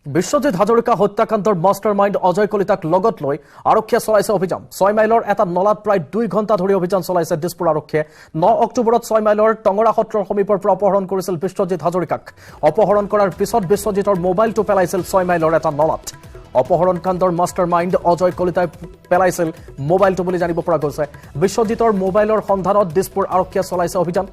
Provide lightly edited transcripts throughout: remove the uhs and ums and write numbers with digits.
বিশ্বজিৎ হাজৰিকা হত্যাকাণ্ডৰ master mind Ajay কলিতাক লগত লৈ আৰক্ষীয়ে চলাইছে অভিযান 6 মাইলৰ এটা নলাত প্ৰায় 2 ঘণ্টা ধৰি অভিযান চলাইছে দিছপুৰ আৰক্ষীয়ে 9 অক্টোবৰত 6 মাইলৰ টঙৰা সত্ৰৰ সমীপৰ পৰা অপহৰণ কৰিছিল বিশ্বজিৎ হাজৰিকাক অপহৰণ কৰাৰ পিছত বিশ্বজিতৰ মোবাইলটো পেলাইছিল 6 মাইলৰ এটা নলাত অপহৰণ কাণ্ডৰ মাষ্টাৰ মাইণ্ড অজয় কলিতাই পেলাইছিল মোবাইলটো বুলি জানিব পৰা গৈছে বিশ্বজিতৰ মোবাইলৰ সন্ধানত দিছপুৰ আৰক্ষীয়ে চলাইছে অভিযান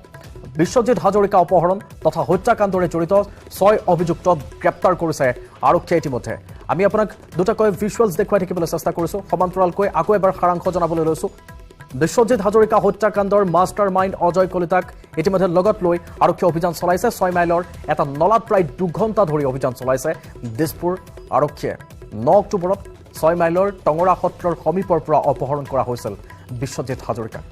বিশ্বজিৎ হাজৰিকা অপহৰণ তথা হত্যাকাণ্ডৰে জড়িত 6 অভিযুক্তক গ্ৰেপ্তাৰ কৰিছে আৰক্ষীয়ে ইতিমধ্যে আমি আপোনাক দুটাকৈ ভিজুৱেলছ দেখুৱাই থাকিবলৈ চেষ্টা কৰিছো সমান্তৰালকৈ আকৌ এবাৰ সাৰাংশ জনাবলৈ লৈছো বিশ্বজিৎ হাজৰিকা হত্যাকাণ্ডৰ মাষ্টাৰ মাইণ্ড অজয় কলিতাক ইতিমধ্যে লগত লৈ আৰক্ষীয়ে অভিযান চলাইছে 6 মাইলৰ এটা নলাত প্ৰায় 2 ঘণ্টা ধৰি অভিযান চলাইছে দিছপুৰ আৰক্ষীয়ে 9 অক্টোবৰত 6 মাইলৰ টঙৰা সত্ৰৰ সমীপৰ পৰা অপহৰণ কৰা হৈছিল বিশ্বজিৎ হাজৰিকাক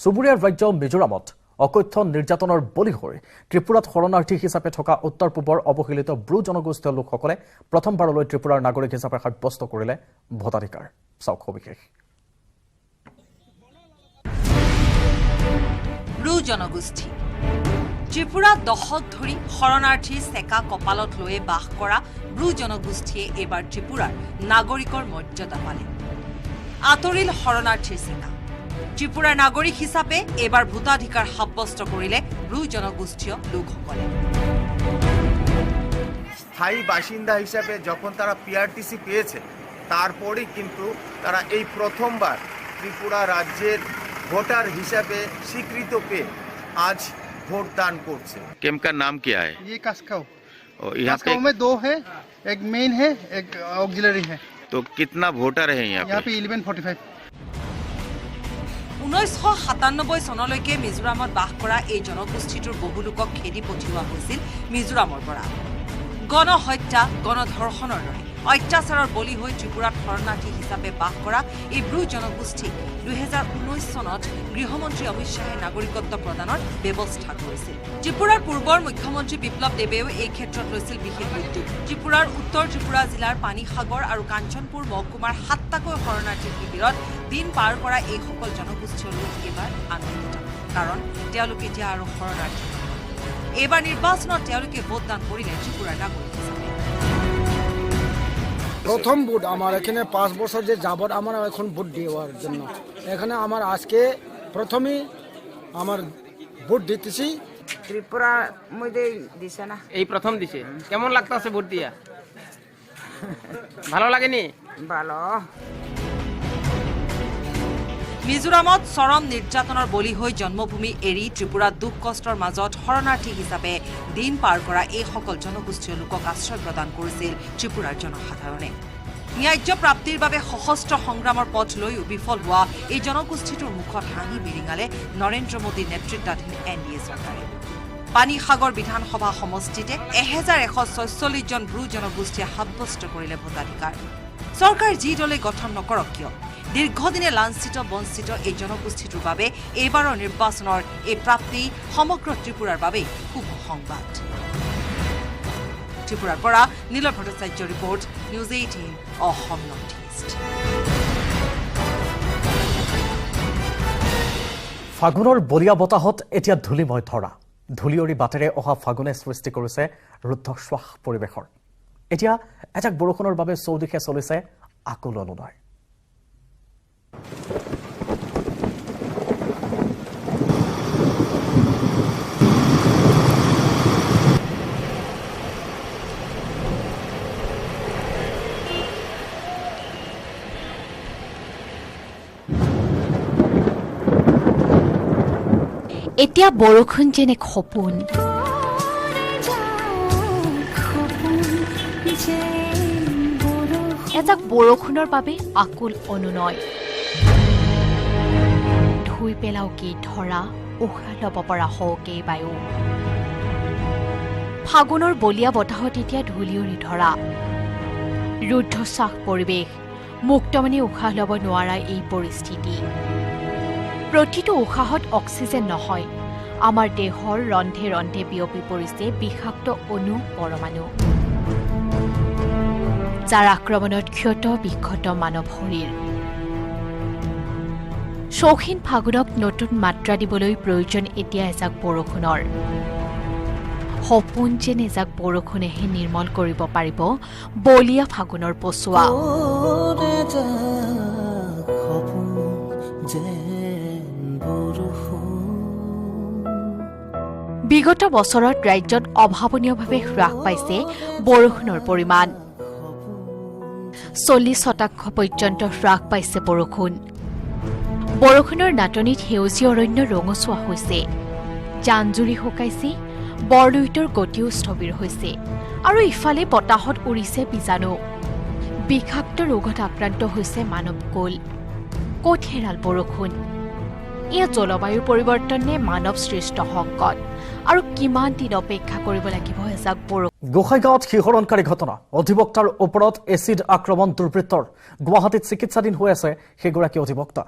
চুবুৰীয়াৰ ৰাজ্য মিজোৰামত অকথ্য নিৰ্যাতনৰ বলি হৈ ত্ৰিপুৰাত শৰণাৰ্থী হিচাপে থকা উত্তৰ পূবৰ অৱহেলিত ব্ৰু জনগোষ্ঠীয় লোকসকলে প্ৰথমবাৰলৈ ত্ৰিপুৰাৰ নাগৰিক হিচাপে সাব্যস্ত কৰিলে ভোটাধিকাৰ চাওক সবিশেষ ব্ৰু জনগোষ্ঠী ত্ৰিপুৰা দশক ধৰি শৰণাৰ্থীৰ চেকা কপালত লৈয়ে বাস কৰা ব্ৰু জনগোষ্ঠীয়ে এইবাৰ ত্ৰিপুৰাৰ নাগৰিকৰ মৰ্যাদা পালে আঁতৰিল শৰণাৰ্থীৰ চেকা ত্ৰিপুৰাৰ নাগৰিক হিচাপে এবাৰ ভোটাধিকাৰ সাব্যস্ত কৰিলে ব্ৰু জনগোষ্ঠীয় লোকসকলে স্থায়ী বাসিন্দা হিসাবে যখন তারা পিআরটিসি পেয়েছে তারপরেই কিন্তু তারা এই প্রথমবার ত্রিপুরা রাজ্যের ভোটার হিসাবে স্বীকৃত পেয়ে আজ ভোট दान করছে। कैंप का नाम क्या है? ये कास्काओ यहाँ पे में 2 है, एक मेन है, एक ऑक्सिलरी है। तो कितना वोटर है यहाँ पे 1145। 1997 চনলৈকে মিজোৰামত বাস কৰা এই জনগোষ্ঠীটোৰ বহু লোকক খেদি পঠিওৱা হৈছিল মিজোৰামৰ পৰা গণহত্যা গণধৰ্ষণৰ দৰে অত্যাচাৰৰ বলি হৈ ত্ৰিপুৰাত শৰণাৰ্থী হিচাপে বাস কৰা এই ব্ৰু জনগোষ্ঠীক 2019 চনত গৃহমন্ত্ৰী অমিত শ্বাহে নাগৰিকত্ব প্ৰদানৰ ব্যৱস্থা কৰিছিল ত্ৰিপুৰাৰ পূৰ্বৰ মুখ্যমন্ত্ৰী বিপ্লৱ দেৱেও এই ক্ষেত্ৰত লৈছিল বিশেষ উদ্যোগ ত্ৰিপুৰাৰ উত্তৰ ত্ৰিপুৰা জিলাৰ পানীসাগৰ আৰু কাঞ্চনপুৰ মহকুমাৰ 7টাকৈ শৰণাৰ্থী শিবিৰত দিন পাৰ কৰা এইসকল জনগোষ্ঠীয় লোক এইবাৰ আনন্দিত কাৰণ তেওঁলোক এতিয়া আৰু শৰণাৰ্থী এইবাৰ নিৰ্বাচনত তেওঁলোকে ভোটদান কৰিলে ত্ৰিপুৰাৰ নাগৰিক হিচাপে প্রথম ভোট আমার এখানে 5 বছর যে যাবত আমার এখন ভোট দেওয়ার জন্য এখানে আমার আজকে প্রথমেই আমার ভোট দিতেছি ত্রিপুরা মধ্যে দিছে না এই প্রথম দিছে কেমন লাগতাছে ভোট দিয়া ভালো লাগেনি ভালো মিজোৰামত চৰম নিৰ্যাতনৰ বলি হৈ জন্মভূমি এৰি ত্ৰিপুৰাত দুখ কষ্টৰ মাজত শৰণাৰ্থী হিচাপে দিন পাৰ কৰা এইসকল জনগোষ্ঠীয় লোকক আশ্ৰয় প্ৰদান কৰিছিল ত্ৰিপুৰাৰ জনসাধাৰণে ন্যায্য প্ৰাপ্তিৰ বাবে সশস্ত্ৰ সংগ্ৰামৰ পথ লৈ বিফল হোৱা এই জনগোষ্ঠীটোৰ মুখত হাঁহি বিৰিঙালে নৰেন্দ্ৰ মোদীৰ নেতৃত্বাধীন এনডিএ চৰকাৰে পানীসাগৰ বিধানসভা সমষ্টিতে 1146 জন ব্ৰু জনগোষ্ঠীয়ে সাব্যস্ত কৰিলে ভোটাধিকাৰ চৰকাৰ যি দলে গঠন নকৰক কিয় দীৰ্ঘদিনে লাঞ্ছিত বঞ্চিত এই জনগোষ্ঠীটোৰ বাবে এইবাৰৰ নিৰ্বাচনৰ এই প্ৰাপ্তি সমগ্ৰ ত্ৰিপুৰাৰ বাবে শুভ সংবাদ ত্ৰিপুৰাৰ পৰা Nil Bhattacharya report news 18 Assam north east ফাগুনৰ বলিয়া বতাহত এতিয়া ধূলিময় ধৰা ধূলিয়ৰি বাটেৰে অহা ফাগুনে সৃষ্টি কৰিছে ৰুদ্ধশ্বাস পৰিৱেশৰ এতিয়া এজাক বৰষুণৰ বাবে চৌদিশে চলিছে আকুল অনুনয় এতিয়া বৰষুণ যেন এক সপোন এজাক বৰষুণৰ বাবে আকুল অনুনয় ধুই পেলাও কি ধৰা উশাহ ল'ব পৰা হওকে বায়ু ফাগুনৰ বলিয়া বতাহত এতিয়া ধূলিয়ৰি ধৰা ৰুদ্ধশ্বাস পৰিৱেশ মুক্তমনে উশাহ ল'ব নোৱাৰা এই পৰিস্থিতি প্ৰতিটো উশাহত অক্সিজেন নহয় আমাৰ দেহৰ ৰন্ধে ৰন্ধে বিয়পি পৰিছে বিষাক্ত অণু পৰমাণু যাৰ আক্ৰমণত ক্ষত বিক্ষত মানৱ শৰীৰ শৌখিন ফাগুনক নতুন মাত্ৰা দিবলৈ প্ৰয়োজন এতিয়া এজাক বৰষুণৰ সপোন যেন এজাক বৰষুণেহে নিৰ্মল কৰিব পাৰিব বলীয়া ফাগুনৰ পচোৱা বিগত বছৰত ৰাজ্যত অভাৱনীয়ভাৱে হ্ৰাস পাইছে বৰষুণৰ পৰিমাণ 40% পৰ্যন্ত হ্ৰাস পাইছে বৰষুণৰ নাটনিত সেউজীয়া অৰণ্য ৰঙচুৱা হৈছে জানজুৰি শুকাইছে বৰলুইতৰ গতিও স্থবিৰ হৈছে আৰু ইফালে বতাহত উৰিছে বীজাণু বিষাক্ত ৰোগত আক্ৰান্ত হৈছে মানৱকুল ক'ত হেৰাল বৰষুণ এয়া জলবায়ু পৰিৱৰ্তন নে মানৱ সৃষ্ট সংকট আৰু কিমান দিন অপেক্ষা কৰিব লাগিব এজাক বৰষুণ গোসাইগাঁৱত শিহৰণকাৰী ঘটনা অধিবক্তাৰ ওপৰত এচিড আক্ৰমণ দুৰ্বৃত্তৰ গুৱাহাটীত চিকিৎসাধীন হৈ আছে সেইগৰাকী অধিবক্তা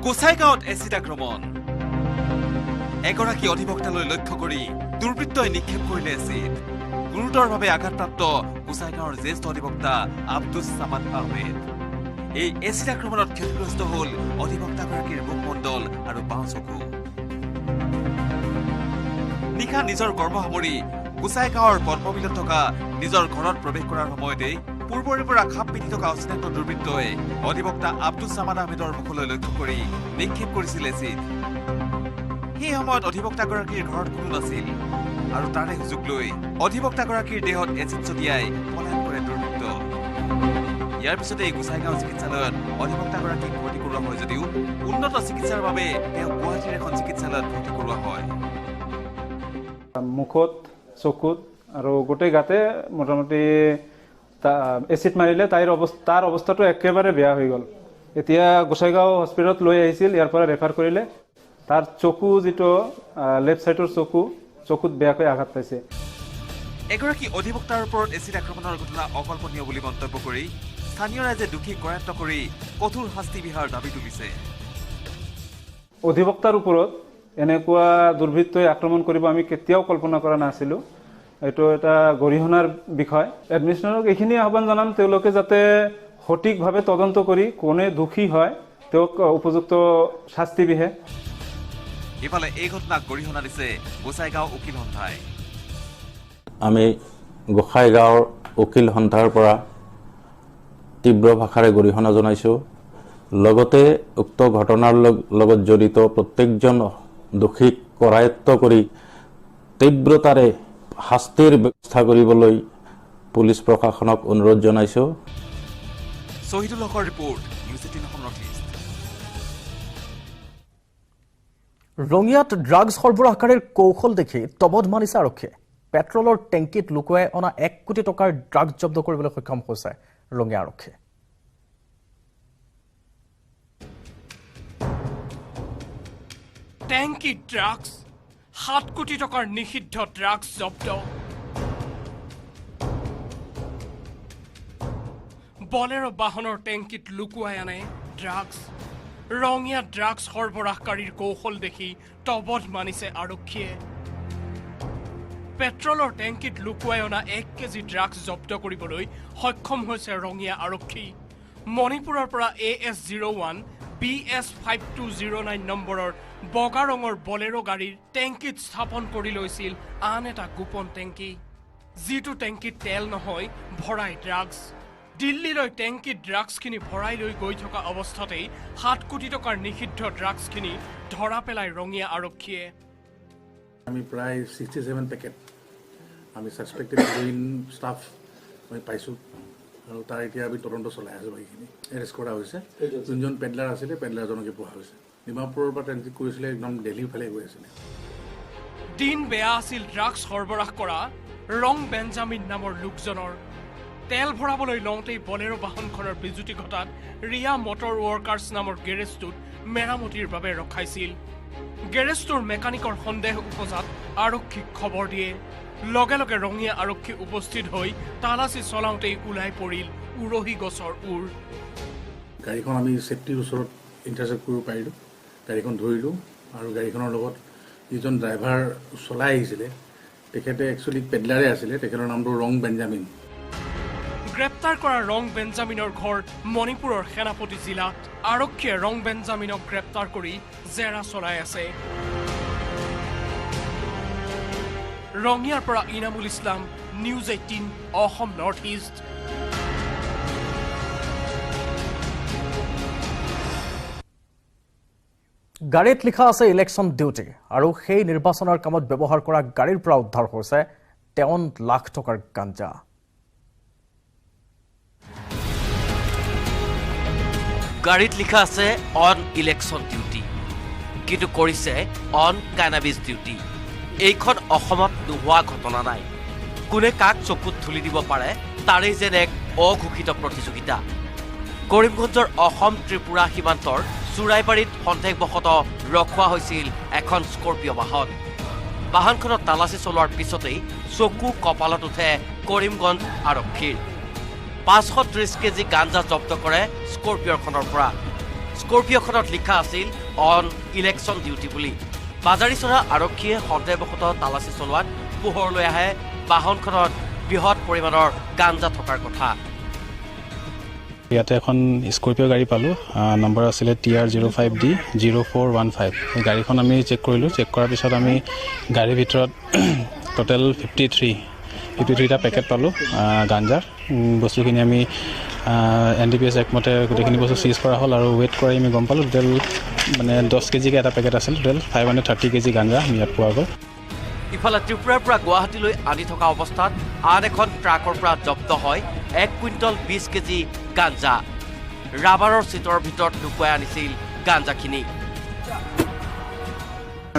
গোসাইগাঁৱত এচিড আক্ৰমণ এগৰাকী অধিবক্তালৈ লক্ষ্য কৰি দুৰ্বৃত্তই নিক্ষেপ কৰিলে এচিড গুৰুতৰভাৱে আঘাতপ্ৰাপ্ত গোসাইগাঁৱৰ জ্যেষ্ঠ অধিবক্তা আব্দুছ সামাদ আহমেদ এই এচিড আক্ৰমণত ক্ষতিগ্ৰস্ত হ'ল অধিবক্তাগৰাকীৰ মুখমণ্ডল আৰু বাওঁ চকু নিশা নিজৰ কৰ্ম সামৰি গোসাইগাঁৱৰ পদ্মবিলত থকা নিজৰ ঘৰত প্ৰৱেশ কৰাৰ সময়তেই পূৰ্বৰে পৰা খাপ পিন্ধি থকা অচিনাক্ত দুৰ্বৃত্তই অধিবক্তা আব্দুছ সামাদ আহমেদৰ মুখলৈ লক্ষ্য কৰি নিক্ষেপ কৰিছিল এচিড সেই সময়ত অধিবক্তাগৰাকীৰ ঘৰত কোনো নাছিল আৰু তাৰে সুযোগ লৈ অধিবক্তাগৰাকীৰ দেহত এচিড ছটিয়াই পলায়ন কৰে দুৰ্বৃত্ত ইয়াৰ পিছতে গোসাইগাঁও চিকিৎসালয়ত অধিবক্তাগৰাকীক ভৰ্তি কৰোৱা হয় যদিও উন্নত চিকিৎসাৰ বাবে তেওঁ গুৱাহাটীৰ এখন চিকিৎসালয়ত ভৰ্তি কৰোৱা হয় মুখত চকুত আৰু গোটেই গাতে মোটামুটি এচিড মাৰিলে তাৰ অৱস্থাটো একেবাৰে বেয়া হৈ গ'ল এতিয়া গোসাইগাঁও হস্পিটেলত লৈ আহিছিল ইয়াৰ পৰা ৰেফাৰ কৰিলে তাৰ চকু যিটো লেফ্ট চাইডৰ চকুত বেয়াকৈ আঘাত পাইছে এগৰাকী অধিবক্তাৰ ওপৰত এচিড আক্ৰমণৰ ঘটনা অকল্পনীয় বুলি মন্তব্য কৰি স্থানীয় ৰাইজে দোষী কৰায়ত্ব কৰি কঠোৰ শাস্তি বিহাৰ দাবী তুলিছে অধিবক্তাৰ ওপৰত এনেকুৱা দুৰ্বৃত্তই আক্ৰমণ কৰিব আমি কেতিয়াও কল্পনা কৰা নাছিলোঁ এইটো এটা গৰিহণাৰ বিষয় এডমিনিষ্ট্ৰেশ্যনক এইখিনি আহ্বান জনাম তেওঁলোকে যাতে সঠিকভাৱে তদন্ত কৰি কোনে দোষী হয় তেওঁক উপযুক্ত শাস্তি বিহে ইফালে এই ঘটনাক গৰিহণা দিছে গোসাইগাঁও উকিল সন্থাই আমি গোসাইগাঁৱৰ উকিল সন্থাৰ পৰা তীব্ৰ ভাষাৰে গৰিহণা জনাইছোঁ লগতে উক্ত ঘটনাৰ লগত জড়িত প্ৰত্যেকজন দোষীক কৰায়ত্ব কৰি তীব্ৰতাৰে শাস্তিৰ ব্যৱস্থা কৰিবলৈ পুলিচ প্ৰশাসনক অনুৰোধ জনাইছোঁ শহীদুল হকৰ ৰিপৰ্ট নিউজ 18 নৰ্থ ইষ্ট ৰঙিয়াত ড্ৰাগছ সৰবৰাহকাৰীৰ কৌশল দেখি তবদ মানিছে আৰক্ষীয়ে পেট্ৰলৰ টেংকিত লুকুৱাই অনা 1 কোটি টকাৰ ড্ৰাগছ জব্দ কৰিবলৈ সক্ষম হৈছে ৰঙিয়া আৰক্ষীয়ে টেংকিত ড্ৰাগছ 7 কোটি টকাৰ নিষিদ্ধ ড্ৰাগছ জব্দ বলেৰো বাহনৰ টেংকিত লুকুৱাই আনে ড্ৰাগছ ৰঙিয়া ড্ৰাগছ সৰবৰাহকাৰীৰ কৌশল দেখি তবদ মানিছে আৰক্ষীয়ে পেট্ৰলৰ টেংকিত লুকুৱাই অনা 1 কেজি ড্ৰাগছ জব্দ কৰিবলৈ সক্ষম হৈছে ৰঙিয়া আৰক্ষী মণিপুৰৰ পৰা AS01 BS5209 নম্বৰৰ বগা ৰঙৰ বলেৰো গাড়ীৰ টেংকিত স্থাপন কৰি লৈছিল আন এটা গোপন টেংকি যিটো টেংকিত তেল নহয় ভৰাই ড্ৰাগছ দিল্লীলৈ টেংকিত ড্ৰাগছখিনি ভৰাই লৈ গৈ থকা অৱস্থাতেই 7 কোটি টকাৰ নিষিদ্ধ ড্ৰাগছখিনি ধৰা পেলাই ৰঙিয়া আৰক্ষীয়ে আমি প্ৰায় 67 পেকেট আমি সাসপেক্টেড হেৰোইন ষ্টাফ আমি পাইছোঁ আৰু তাৰ এতিয়া আমি তদন্ত চলাই আছোঁ বাকীখিনি এৰেষ্ট কৰা হৈছে যোনজন পেডলাৰ আছিলে পেডলাৰজনকে পোৱা হৈছে ডিমাপুৰৰ পৰা ট্ৰেনজিট কৰিছিলে একদম দিল্লীৰ ফালে গৈ আছিলে দিন বেয়া আছিল ড্ৰাগছ সৰবৰাহ কৰা ৰং বেঞ্জামিন নামৰ লোকজনৰ তেল ভৰাবলৈ লওঁতেই বলেৰো বাহনখনৰ বিজুতি ঘটাত ৰিয়া মটৰ ৱৰ্কাৰ্ছ নামৰ গেৰেজটোত মেৰামতিৰ বাবে ৰখাইছিল গেৰেজটোৰ মেকানিকৰ সন্দেহ উপজাত আৰক্ষীক খবৰ দিয়ে লগে লগে ৰঙিয়া আৰক্ষী উপস্থিত হৈ তালাচী চলাওঁতেই ওলাই পৰিল উৰহি গছৰ উৰ গাড়ীখন আমি সেফটিৰ ওচৰত ইণ্টাৰচেপ্ট কৰিব পাৰিলোঁ গাড়ীখন ধৰিলোঁ আৰু গাড়ীখনৰ লগত যিজন ড্ৰাইভাৰ চলাই আহিছিলে তেখেতে একচুৱেলি পেডলাৰে আছিলে, তেখেতৰ নামটো ৰং বেঞ্জামিন। গ্ৰেপ্তাৰ কৰা ৰং বেঞ্জামিনৰ ঘৰ মণিপুৰৰ সেনাপতি জিলাত। আৰক্ষীয়ে ৰং বেঞ্জামিনক গ্ৰেপ্তাৰ কৰি জেৰা চলাই আছে। ৰঙিয়াৰ পৰা Inamul Islam, news 18 Assam north east. গাড়ীত লিখা আছে ইলেকশ্যন ডিউটি আৰু সেই নিৰ্বাচনৰ কামত ব্যৱহাৰ কৰা গাড়ীৰ পৰা উদ্ধাৰ হৈছে 53 লাখ টকাৰ গাঞ্জা। গাড়ীত লিখা আছে অন ইলেকশ্যন ডিউটি, কিন্তু কৰিছে অন কানাবিজ ডিউটি। এইখন অসমত নোহোৱা ঘটনা নাই। কোনে কাক চকুত ধুলি দিব পাৰে তাৰেই যেন এক অঘোষিত প্ৰতিযোগিতা। কৰিমগঞ্জৰ অসম ত্ৰিপুৰা সীমান্তৰ চুৰাইবাৰীত সন্দেহবশতঃ ৰখোৱা হৈছিল এখন স্কৰ্পিঅ' বাহন। বাহনখনত তালাচী চলোৱাৰ পিছতেই চকু কপালত উঠে কৰিমগঞ্জ আৰক্ষীৰ। 530 কেজি গাঞ্জা জব্দ কৰে স্কৰ্পিঅ'খনৰ পৰা। স্কৰ্পিঅ'খনত লিখা আছিল অন ইলেকশ্যন ডিউটি বুলি। বাজাৰিচৰা আৰক্ষীয়ে সন্দেহবশতঃ তালাচী চলোৱাত পোহৰলৈ আহে বাহনখনত বৃহৎ পৰিমাণৰ গাঞ্জা থকাৰ কথা। ইয়াতে এখন স্কৰ্পিঅ' গাড়ী পালোঁ, নম্বৰ আছিলে TR05D0415। এই গাড়ীখন আমি চেক কৰিলোঁ। চেক কৰাৰ পিছত আমি গাড়ীৰ ভিতৰত টোটেল 53টা পেকেট পালোঁ গাঞ্জাৰ। বস্তুখিনি আমি NDPS একমতে গোটেইখিনি বস্তু চিজ কৰা হ'ল আৰু ৱেইট কৰি আমি গম পালোঁ টোটেল মানে 10 কেজিকৈ এটা পেকেট আছিল। টোটেল 530 কেজি গাঞ্জা আমি ইয়াত পোৱা গ'ল। ইফালে ত্ৰিপুৰাৰ পৰা গুৱাহাটীলৈ আনি থকা অৱস্থাত আন এখন ট্ৰাকৰ পৰা জব্দ হয় 1 কুইণ্টল 20 কেজি গাঞ্জা। ৰাবাৰৰ চিটৰ ভিতৰত লুকুৱাই আনিছিল গাঞ্জাখিনি।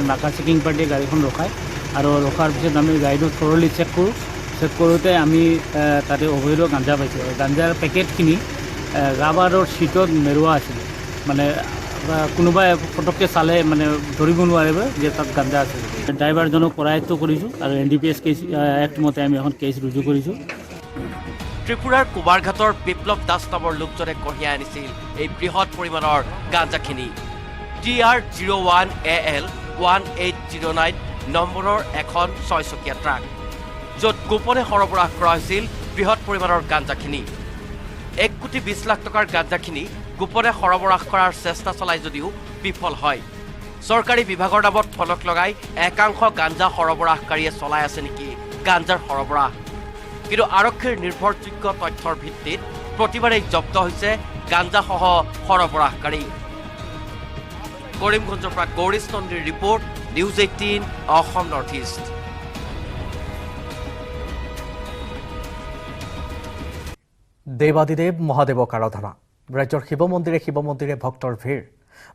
নাকা চেকিং পাৰ্টিয়ে গাড়ীখন ৰখায় আৰু ৰখাৰ পিছত আমি গাড়ীটো থৰলি চেক কৰোঁ। চেক কৰোঁতে আমি তাতে অবৈধ গাঞ্জা পাইছোঁ। গাঞ্জাৰ পেকেটখিনি ৰাবাৰৰ চিটত মেৰুৱা আছিলে, মানে কোনোবাই ফটককৈ চালে মানে ধৰিব নোৱাৰিব যে তাত গাঞ্জা আছে। ড্ৰাইভাৰজনক কৰায়ত্ব কৰিছোঁ আৰু NDPS কেছ এক্ট মতে আমি এখন কেছ ৰুজু কৰিছোঁ। ত্ৰিপুৰাৰ কুমাৰঘাটৰ বিপ্লৱ দাস নামৰ লোকজনে কঢ়িয়াই আনিছিল এই বৃহৎ পৰিমাণৰ গাঞ্জাখিনি। TR01AL1809 নম্বৰৰ এখন 6-চকীয়া ট্ৰাক, য'ত গোপনে সৰবৰাহ কৰা হৈছিল বৃহৎ পৰিমাণৰ গাঞ্জাখিনি। 1,20 লাখ টকাৰ গাঞ্জাখিনি গোপনে সৰবৰাহ কৰাৰ চেষ্টা চলাই যদিও বিফল হয়। চৰকাৰী বিভাগৰ নামত ফলক লগাই একাংশ গাঞ্জা সৰবৰাহকাৰীয়ে চলাই আছে নেকি গাঞ্জাৰ সৰবৰাহ। কিন্তু আৰক্ষীৰ নিৰ্ভৰযোগ্য তথ্যৰ ভিত্তিত প্ৰতিবাৰেই জব্দ হৈছে গাঞ্জাসহ সৰবৰাহকাৰী। কৰিমগঞ্জৰ পৰা গৌৰীশ নন্দীৰ report, news 18 Assam north east. দেৱাদিদেৱ মহাদেৱক আৰাধনা। ৰাজ্যৰ শিৱ মন্দিৰে ভক্তৰ ভিৰ।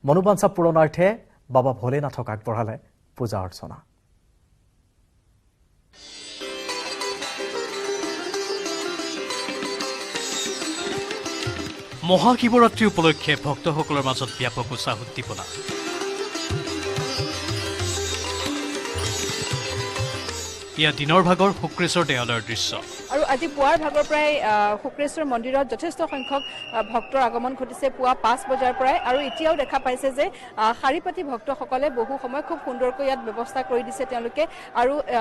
মনোবাঞ্ছা পূৰণাৰ্থে বাবা ভোলেনাথক আগবঢ়ালে পূজা অৰ্চনা। মহাশিৱৰাত্ৰি উপলক্ষে ভক্তসকলৰ মাজত ব্যাপক উৎসাহ উদ্দীপনা। ইয়া দিনৰ ভাগৰ শুক্ৰেশ্বৰ দেৱালয়ৰ দৃশ্য। আৰু আজি পুৱাৰ ভাগৰ পৰাই শুক্ৰেশ্বৰ মন্দিৰত যথেষ্ট সংখ্যক ভক্তৰ আগমন ঘটিছে পুৱা 5 বজাৰ পৰাই। আৰু এতিয়াও দেখা পাইছে যে শাৰী পাতি ভক্তসকলে বহু সময় খুব সুন্দৰকৈ ইয়াত ব্যৱস্থা কৰি দিছে তেওঁলোকে। আৰু